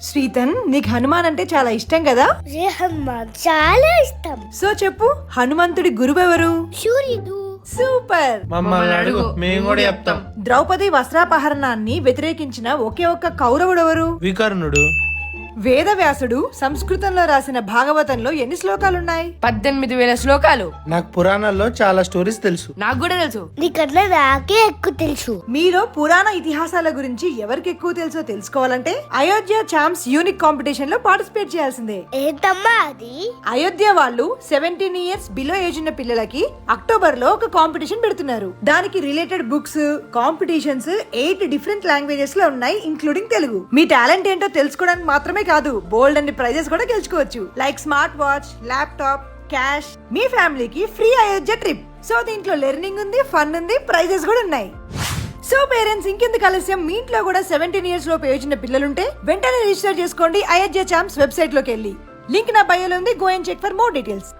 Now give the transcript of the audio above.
శ్రీతన్, నీకు హనుమాన్ అంటే చాలా ఇష్టం కదా? హనుమాన్ చాలా ఇష్టం. సో చెప్పు, హనుమంతుడి గురువెవరు? సూర్యుడు. సూపర్. మమ్మల్ని అడుగు, మేము కూడా చెప్తాం. ద్రౌపది వస్త్రాపహరణాన్ని వ్యతిరేకించిన ఒకే ఒక్క కౌరవుడెవరు? వికర్ణుడు. వేదవ్యాసుడు సంస్కృతంలో రాసిన భాగవతంలో ఎన్ని శ్లోకాలున్నాయి? 18,000 శ్లోకాలు. నాకు పురాణాల్లో చాలా స్టోరీస్ తెలుసు. నాకు కూడా తెలుసు. నీకన్నా నాకే ఎక్కువ తెలుసు. మీలో పురాణ ఇతిహాసాల గురించి ఎవరికి ఎక్కువ తెలుసో తెలుసుకోవాలంటే అయోధ్య ఛాంప్స్ యూనిక్ కాంపిటీషన్ లో పార్టిసిపేట్ చేయాల్సిందే. ఏంటమ్మా అది? అయోధ్య వాళ్ళు 17 ఇయర్స్ బిలో ఏజ్ ఉన్న పిల్లలకి అక్టోబర్ లో ఒక కాంపిటీషన్ పెడుతున్నారు. దానికి related books, competitions 8 different languages లో ఉన్నాయి, ఇంక్లూడింగ్ తెలుగు. మీ టాలెంట్ ఏంటో తెలుసుకోవడానికి మాత్రమే కాదు, బోల్డ్ అన్ని ప్రైజెస్ కూడా గెలుచుకోవచ్చు. Like smart watch, laptop, cash, మీ ఫ్యామిలీకి ఫ్రీ అయోధ్య ట్రిప్. సో దీంట్లో లెర్నింగ్ ఉంది, ఫన్ ఉంది, ప్రైజెస్ కూడా ఉన్నాయి. సో పేరెంట్స్, ఇంకెందుకు ఆలస్యం, మీ ఇంట్లో కూడా 17 ఇయర్స్ లోపు ఏజ్ ఉన్న పిల్లలుంటే వెంటనే రిజిస్టర్ చేసుకోండి అయోధ్య ఛాంప్స్ వెబ్సైట్ లోకి వెళ్ళి. లింక్ నా బయోలో ఉంది. Go and check for more details.